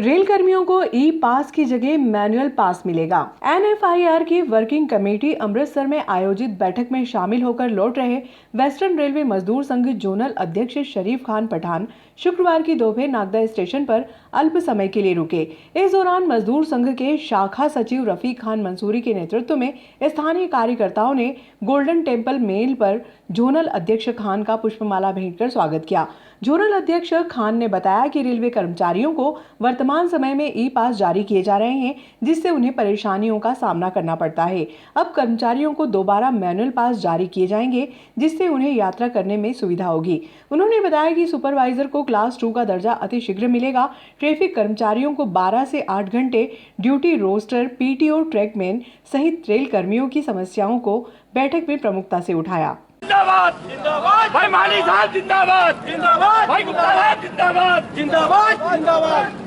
Rail कर्मियों को ई पास की जगह मैनुअल पास मिलेगा। NFIR की वर्किंग कमेटी अमृतसर में आयोजित बैठक में शामिल होकर लौट रहे वेस्टर्न रेलवे मजदूर संघ जोनल अध्यक्ष शरीफ खान पठान शुक्रवार की दोपहर नागदा स्टेशन पर अल्प समय के लिए रुके। इस दौरान मजदूर संघ के शाखा सचिव रफीक खान मंसूरी के नेतृत्व में स्थानीय कार्यकर्ताओं ने गोल्डन टेम्पल मेल पर जोनल अध्यक्ष खान का पुष्पमाला भेंट कर स्वागत किया। जोनल अध्यक्ष खान ने बताया कि रेलवे कर्मचारियों को वर्तमान समय में ई पास जारी किए जा रहे हैं, जिससे उन्हें परेशानियों का सामना करना पड़ता है। अब कर्मचारियों को दोबारा मैनुअल पास जारी किए जाएंगे, जिससे उन्हें यात्रा करने में सुविधा होगी। उन्होंने बताया कि सुपरवाइजर को क्लास 2 का दर्जा अतिशीघ्र मिलेगा। ट्रैफिक कर्मचारियों को 12 से 8 घंटे ड्यूटी रोस्टर, PTO, ट्रैकमैन सहित रेल कर्मियों की समस्याओं को बैठक में प्रमुखता से उठाया। जिंदाबाद जिंदाबाद भाई माली साहब, जिंदाबाद जिंदाबाद भाई गुप्ता साहब, जिंदाबाद जिंदाबाद जिंदाबाद।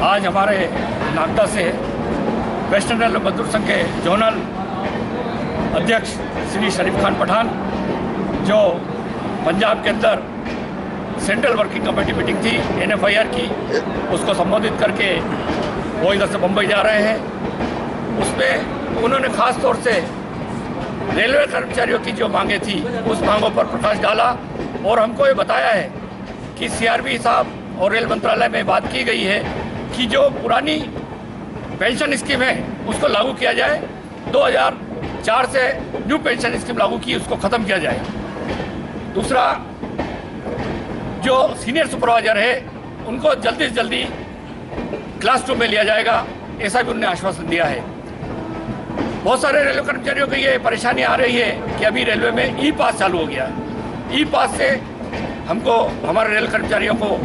आज हमारे नागदा से वेस्टर्न रेलवे मजदूर संघ के जोनल अध्यक्ष श्री शरीफ खान पठान, जो पंजाब के अंदर सेंट्रल वर्किंग कमेटी मीटिंग थी NFIR की, उसको संबोधित करके वो इधर से बम्बई जा रहे हैं। उसमें उन्होंने ख़ास तौर से रेलवे कर्मचारियों की जो मांगें थी उस मांगों पर प्रकाश डाला और हमको ये बताया है कि CRB साहब और रेल मंत्रालय में बात की गई है कि जो पुरानी पेंशन स्कीम है उसको लागू किया जाए। 2004 से न्यू पेंशन स्कीम लागू की, उसको ख़त्म किया जाए। दूसरा, जो सीनियर सुपरवाइजर है उनको जल्दी से जल्दी क्लास 2 में लिया जाएगा, ऐसा भी उन्होंने आश्वासन दिया है। बहुत सारे रेलवे कर्मचारियों की ये परेशानी आ रही है कि अभी रेलवे में ई पास चालू हो गया है। ई पास से हमको हमारे रेल कर्मचारियों को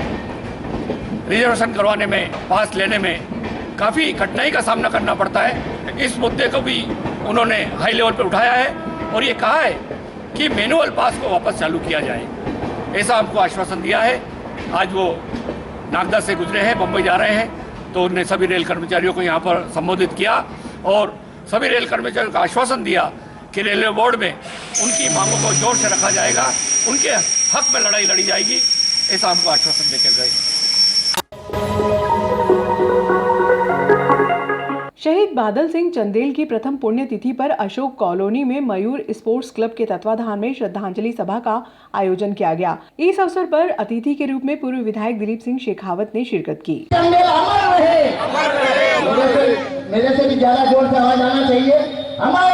रिजर्वेशन करवाने में, पास लेने में काफ़ी कठिनाई का सामना करना पड़ता है। इस मुद्दे को भी उन्होंने हाई लेवल पर उठाया है और ये कहा है कि मैनुअल पास को वापस चालू किया जाए, ऐसा हमको आश्वासन दिया है। आज वो नागदा से गुजरे हैं, बम्बई जा रहे हैं, तो उन्होंने सभी रेल कर्मचारियों को यहाँ पर संबोधित किया और सभी रेल कर्मचारियों को आश्वासन दिया कि रेलवे बोर्ड में उनकी मांगों को जोर से रखा जाएगा, उनके हक में लड़ाई लड़ी जाएगी, ऐसा हमको आश्वासन देकर गए। शहीद बादल सिंह चंदेल की प्रथम पुण्यतिथि पर अशोक कॉलोनी में मयूर स्पोर्ट्स क्लब के तत्वाधान में श्रद्धांजलि सभा का आयोजन किया गया। इस अवसर पर अतिथि के रूप में पूर्व विधायक दिलीप सिंह शेखावत ने शिरकत की। चंदेल अमर रहे। मेरे से भी ज्यादा जोर से आवाज आना चाहिए। अमर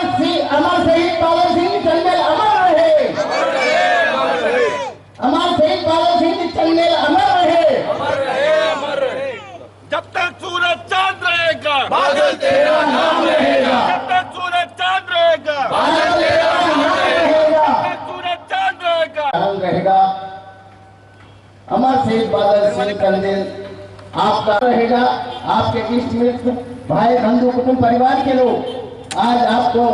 शहीद बादल सिंह चंदेल अमर रहे। अमर शहीद बादल सिंह चंदेल अमर रहे। जब तक सूरज चांद रहेगा, बादल तेरा नाम रहेगा। जब तक सूरज चांद रहेगा, बादल तेरा नाम रहेगा। जब तक सूरज चांद रहेगा। अमर शहीद बादल सिंह चंदेल आपका रहेगा। आपके इष्ट मित्र, भाई बंधु, कुटुंब, परिवार के लोग आज आपको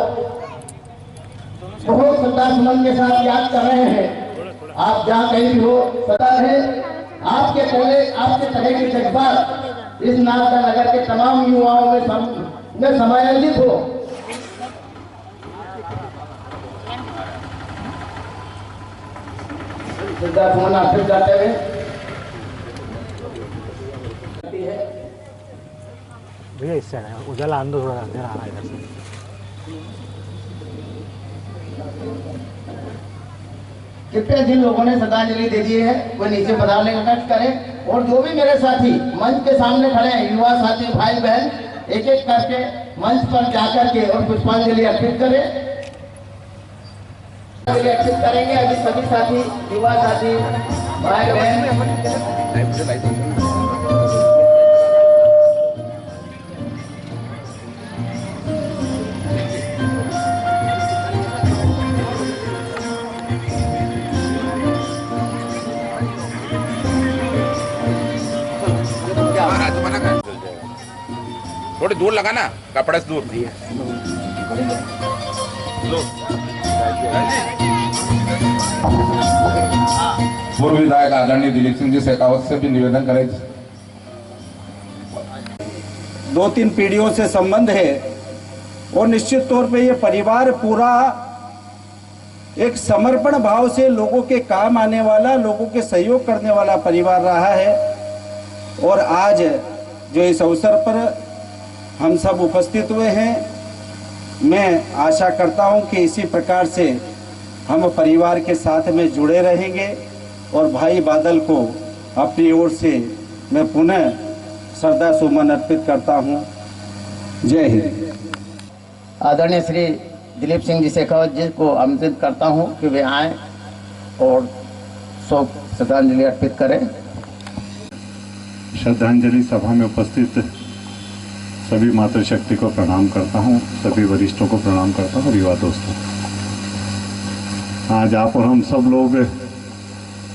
बहुत श्रद्धा सुमन के साथ याद कर रहे हैं। आप जहाँ कहीं भी हो, सदा रहे आपके बोले, आपके तरह के जज्बात इस नागदा नगर के तमाम युवाओं में समायोजित हो। श्रद्धा सुमन अर्पित करते हुए भैया इससे है, उजाला अंदर थोड़ा अंधेरा आ रहा है इधर से। कितने जिन लोगों ने श्रद्धांजलि दे दी है वो नीचे पधारने का कष्ट करें, और जो भी मेरे साथी मंच के सामने खड़े हैं, युवा साथी, भाई बहन, एक एक करके मंच पर जाकर के और पुष्पांजलि अर्पित करें। अर्पित करेंगे अभी सभी साथी, युवा साथी, भाई बहन। थोड़ी दूर लगाना, कपड़े से दूर। लो। पूर्व विधायक आदरणीय दिलीप सिंह जी शेखावत से भी निवेदन करें। 2-3 पीढ़ियों से संबंध है और निश्चित तौर पे ये परिवार पूरा एक समर्पण भाव से लोगों के काम आने वाला, लोगों के सहयोग करने वाला परिवार रहा है। और आज जो इस अवसर पर हम सब उपस्थित हुए हैं, मैं आशा करता हूं कि इसी प्रकार से हम परिवार के साथ में जुड़े रहेंगे और भाई बादल को अपनी ओर से मैं पुनः श्रद्धा सुमन अर्पित करता हूं। जय हिंद। आदरणीय श्री दिलीप सिंह जी शेखावत जी को आमंत्रित करता हूं कि वे आएं और शोक श्रद्धांजलि अर्पित करें। श्रद्धांजलि सभा में उपस्थित सभी मातृशक्ति को प्रणाम करता हूं, सभी वरिष्ठों को प्रणाम करता हूं और युवा दोस्तों। आज आप और हम सब लोग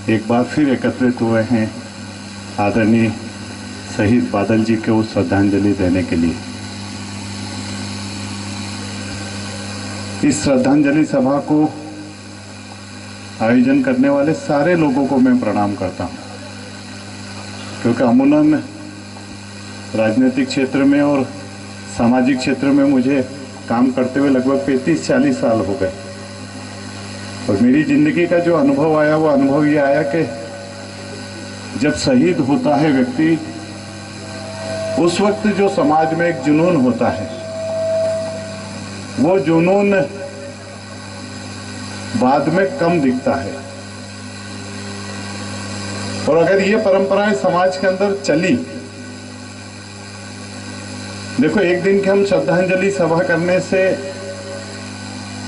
एक बार फिर एकत्रित हुए हैं आदरणीय शहीद बादल जी को श्रद्धांजलि देने के लिए। इस श्रद्धांजलि सभा को आयोजन करने वाले सारे लोगों को मैं प्रणाम करता हूं, क्योंकि अमूमन राजनीतिक क्षेत्र में और सामाजिक क्षेत्र में मुझे काम करते हुए लगभग 35-40 साल हो गए और मेरी जिंदगी का जो अनुभव आया वो अनुभव ये आया कि जब शहीद होता है व्यक्ति, उस वक्त जो समाज में एक जुनून होता है, वो जुनून बाद में कम दिखता है। और अगर ये परंपराएं समाज के अंदर चली, देखो एक दिन की हम श्रद्धांजलि सभा करने से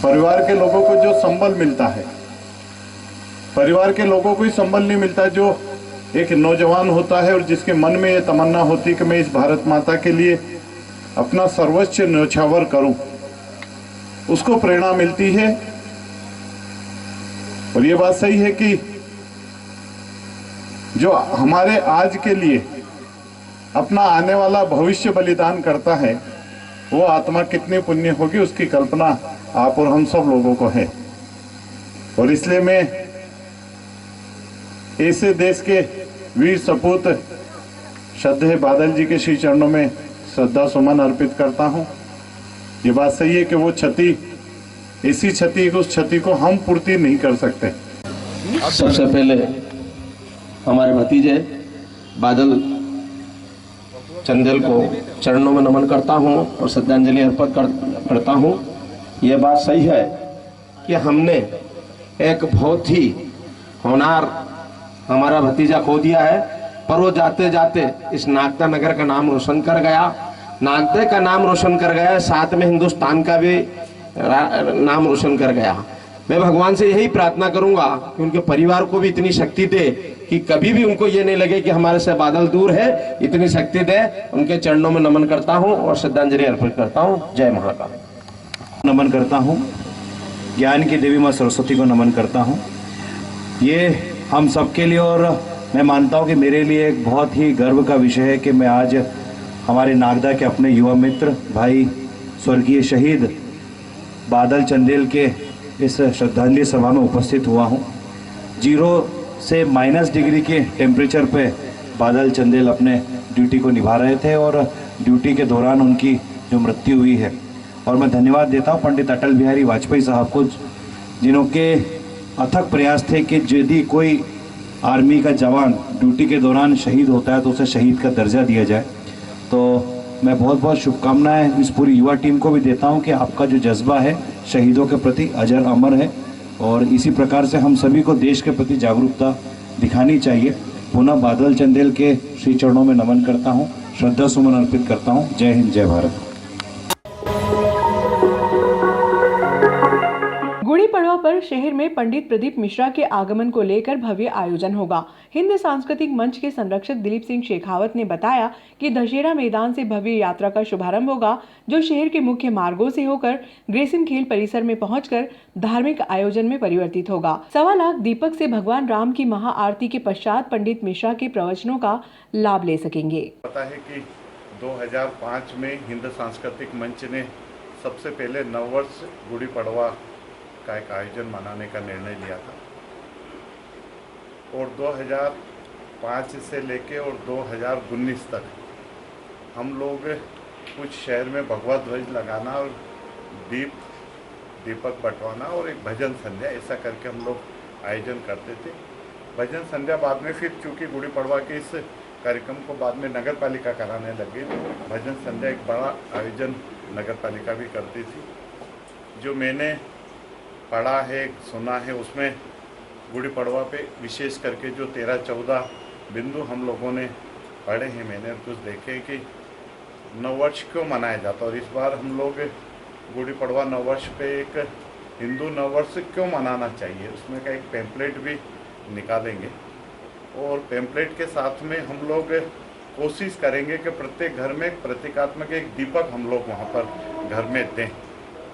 परिवार के लोगों को जो संबल मिलता है, परिवार के लोगों को ही संबल नहीं मिलता जो एक नौजवान होता है और जिसके मन में ये तमन्ना होती है कि मैं इस भारत माता के लिए अपना सर्वोच्च न्योछावर करूं, उसको प्रेरणा मिलती है। और ये बात सही है कि जो हमारे आज के लिए अपना आने वाला भविष्य बलिदान करता है, वो आत्मा कितनी पुण्य होगी उसकी कल्पना आप और हम सब लोगों को है। और इसलिए मैं ऐसे देश के वीर सपूत श्रद्धेय बादल जी के श्री चरणों में श्रद्धा सुमन अर्पित करता हूं। ये बात सही है कि वो क्षति, ऐसी क्षति, उस क्षति को हम पूर्ति नहीं कर सकते। सबसे पहले हमारे भतीजे बादल चंदेल को चरणों में नमन करता हूं और श्रद्धांजलि अर्पित करता हूं। यह बात सही है कि हमने एक बहुत ही होनहार हमारा भतीजा खो दिया है, पर वो जाते जाते इस नागदा नगर का नाम रोशन कर गया, नागदे का नाम रोशन कर गया, साथ में हिंदुस्तान का भी नाम रोशन कर गया। मैं भगवान से यही प्रार्थना करूंगा कि उनके परिवार को भी इतनी शक्ति दे कि कभी भी उनको ये नहीं लगे कि हमारे से बादल दूर है, इतनी शक्ति दे। उनके चरणों में नमन करता हूं और श्रद्धांजलि अर्पित करता हूं। जय महाकाल। नमन करता हूं, ज्ञान की देवी मां सरस्वती को नमन करता हूं। ये हम सबके लिए और मैं मानता हूं कि मेरे लिए एक बहुत ही गर्व का विषय है कि मैं आज हमारे नागदा के अपने युवा मित्र भाई स्वर्गीय शहीद बादल चंदेल के इस श्रद्धांजलि सभा में उपस्थित हुआ हूं। 0 से -डिग्री के टेम्परेचर पे बादल चंदेल अपने ड्यूटी को निभा रहे थे और ड्यूटी के दौरान उनकी जो मृत्यु हुई है, और मैं धन्यवाद देता हूं पंडित अटल बिहारी वाजपेयी साहब को, जिन्हों के अथक प्रयास थे कि यदि कोई आर्मी का जवान ड्यूटी के दौरान शहीद होता है तो उसे शहीद का दर्जा दिया जाए। तो मैं बहुत बहुत शुभकामनाएं इस पूरी युवा टीम को भी देता हूं कि आपका जो जज्बा है शहीदों के प्रति अजर अमर है, और इसी प्रकार से हम सभी को देश के प्रति जागरूकता दिखानी चाहिए। पुनः बादल चंदेल के श्री चरणों में नमन करता हूं, श्रद्धा सुमन अर्पित करता हूं। जय हिंद, जय भारत। गुड़ी पड़वा पर शहर में पंडित प्रदीप मिश्रा के आगमन को लेकर भव्य आयोजन होगा। हिंद सांस्कृतिक मंच के संरक्षक दिलीप सिंह शेखावत ने बताया कि दशहरा मैदान से भव्य यात्रा का शुभारंभ होगा, जो शहर के मुख्य मार्गों से होकर ग्रेसिम खेल परिसर में पहुंचकर धार्मिक आयोजन में परिवर्तित होगा। 1.25 लाख दीपक से भगवान राम की महाआरती के पश्चात पंडित मिश्रा के प्रवचनों का लाभ ले सकेंगे। पता है कि 2005 में हिंद सांस्कृतिक मंच ने सबसे पहले नववर्ष गुड़ी पड़वा का एक आयोजन मनाने का निर्णय लिया था। और 2005 से लेके और 2019 तक हम लोग कुछ शहर में भगवा ध्वज लगाना और दीपक बंटवाना और एक भजन संध्या ऐसा करके हम लोग आयोजन करते थे। भजन संध्या बाद में फिर चूँकि गुड़ी पड़वा के इस कार्यक्रम को बाद में नगर पालिका कराने लगी तो भजन संध्या एक बड़ा आयोजन नगर पालिका भी करती थी। जो मैंने पढ़ा है सुना है उसमें गुड़ी पड़वा पे विशेष करके जो 13-14 बिंदु हम लोगों ने पढ़े हैं, मैंने कुछ देखे कि नववर्ष क्यों मनाया जाता और इस बार हम लोग गुड़ी पड़वा नववर्ष पे एक हिंदू नववर्ष क्यों मनाना चाहिए उसमें का एक पैम्पलेट भी निकालेंगे और पैम्पलेट के साथ में हम लोग कोशिश करेंगे कि प्रत्येक घर में एक प्रतीकात्मक एक दीपक हम लोग वहाँ पर घर में दें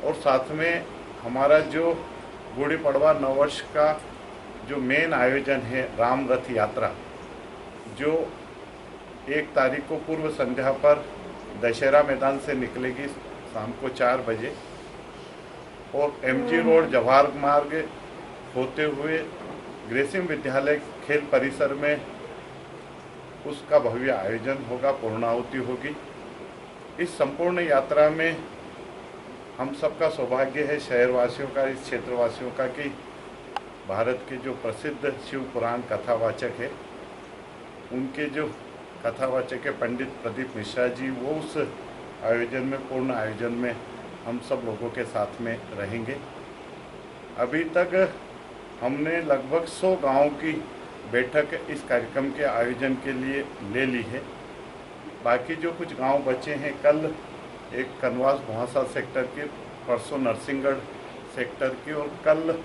और साथ में हमारा जो गुड़ी पड़वा नववर्ष का जो मेन आयोजन है राम रथ यात्रा जो 1 तारीख को पूर्व संध्या पर दशहरा मैदान से निकलेगी शाम को 4 बजे और MG रोड जवाहर मार्ग होते हुए ग्रेसिम विद्यालय खेल परिसर में उसका भव्य आयोजन होगा, पूर्णाहुति होगी। इस संपूर्ण यात्रा में हम सबका सौभाग्य है शहरवासियों का, इस क्षेत्रवासियों का कि भारत के जो प्रसिद्ध शिव पुराण कथावाचक है उनके जो कथावाचक है पंडित प्रदीप मिश्रा जी वो उस आयोजन में पूर्ण आयोजन में हम सब लोगों के साथ में रहेंगे। अभी तक हमने लगभग 100 गांवों की बैठक इस कार्यक्रम के आयोजन के लिए ले ली है। बाकी जो कुछ गांव बचे हैं कल एक कनवास भुआसा सेक्टर की, परसों नरसिंहगढ़ सेक्टर की और कल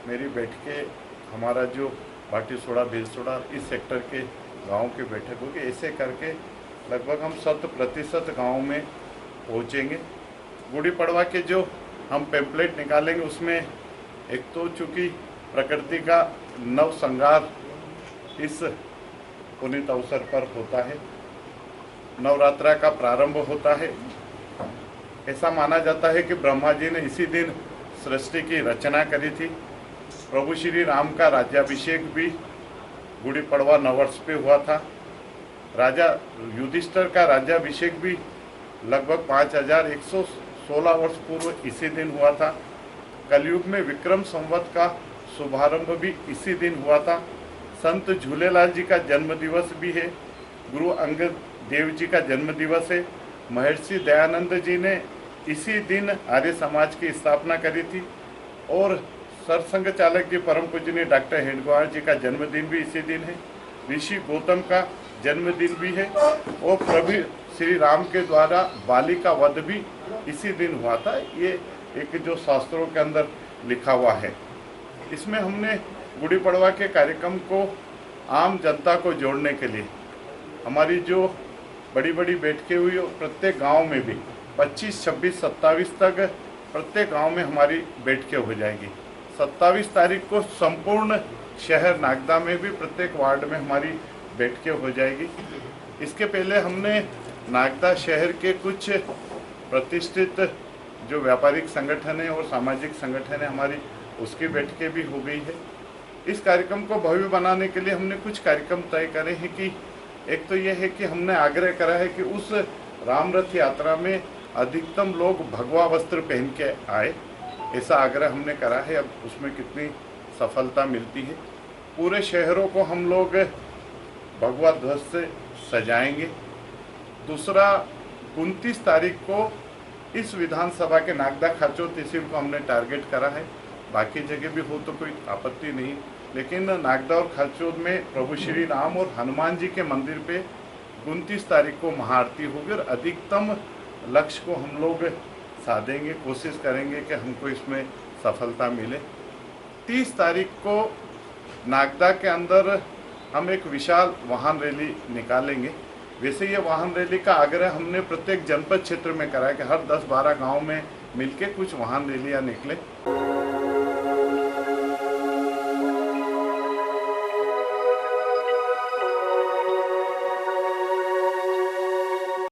मेरी बैठकें हमारा जो भाटीसोड़ा भिलसोड़ा इस सेक्टर के गाँव की बैठक होगी। ऐसे करके लगभग हम 100% गाँव में पहुँचेंगे। गुड़ी पड़वा के जो हम पैम्पलेट निकालेंगे उसमें एक तो चूँकि प्रकृति का नव श्रृंगार इस पुनीत अवसर पर होता है, नवरात्रा का प्रारंभ होता है। ऐसा माना जाता है कि ब्रह्मा जी ने इसी दिन सृष्टि की रचना करी थी। प्रभु श्री राम का राज्याभिषेक भी गुड़ी पड़वा नववर्ष पे हुआ था। राजा युधिष्ठिर का राज्याभिषेक भी लगभग 5116 वर्ष पूर्व इसी दिन हुआ था। कलयुग में विक्रम संवत का शुभारंभ भी इसी दिन हुआ था। संत झूलेलाल जी का जन्म दिवस भी है। गुरु अंगद देव जी का जन्म दिवस है। महर्षि दयानंद जी ने इसी दिन आर्य समाज की स्थापना करी थी और सरसंघ चालक जी परम पूजनीय डॉक्टर हेडगेवार जी का जन्मदिन भी इसी दिन है। ऋषि गौतम का जन्मदिन भी है और प्रभु श्री राम के द्वारा बाली का वध भी इसी दिन हुआ था। ये एक जो शास्त्रों के अंदर लिखा हुआ है। इसमें हमने गुड़ी पड़वा के कार्यक्रम को आम जनता को जोड़ने के लिए हमारी जो बड़ी बड़ी बैठकें हुई और प्रत्येक गांव में भी 25, 26, 27 तक प्रत्येक गांव में हमारी बैठकें हो जाएगी। 27 तारीख को संपूर्ण शहर नागदा में भी प्रत्येक वार्ड में हमारी बैठकें हो जाएगी। इसके पहले हमने नागदा शहर के कुछ प्रतिष्ठित जो व्यापारिक संगठन है और सामाजिक संगठन है हमारी उसकी बैठकें भी हो गई है। इस कार्यक्रम को भव्य बनाने के लिए हमने कुछ कार्यक्रम तय करे हैं कि एक तो ये है कि हमने आग्रह करा है कि उस राम रथ यात्रा में अधिकतम लोग भगवा वस्त्र पहन के आए, ऐसा आग्रह हमने करा है। अब उसमें कितनी सफलता मिलती है। पूरे शहरों को हम लोग भगवा ध्वज से सजाएंगे। दूसरा 29 तारीख को इस विधानसभा के नागदा खाचो तहसील को हमने टारगेट करा है। बाकी जगह भी हो तो कोई आपत्ति नहीं, लेकिन नागदा और खाचोद में प्रभु श्री राम और हनुमान जी के मंदिर पे 29 तारीख को महाआरती होगी और अधिकतम लक्ष्य को हम लोग साधेंगे, कोशिश करेंगे कि हमको इसमें सफलता मिले। 30 तारीख को नागदा के अंदर हम एक विशाल वाहन रैली निकालेंगे। वैसे ये वाहन रैली का आग्रह हमने प्रत्येक जनपद क्षेत्र में करा है कि हर 10-12 गाँव में मिलके कुछ वाहन रैलियाँ निकले।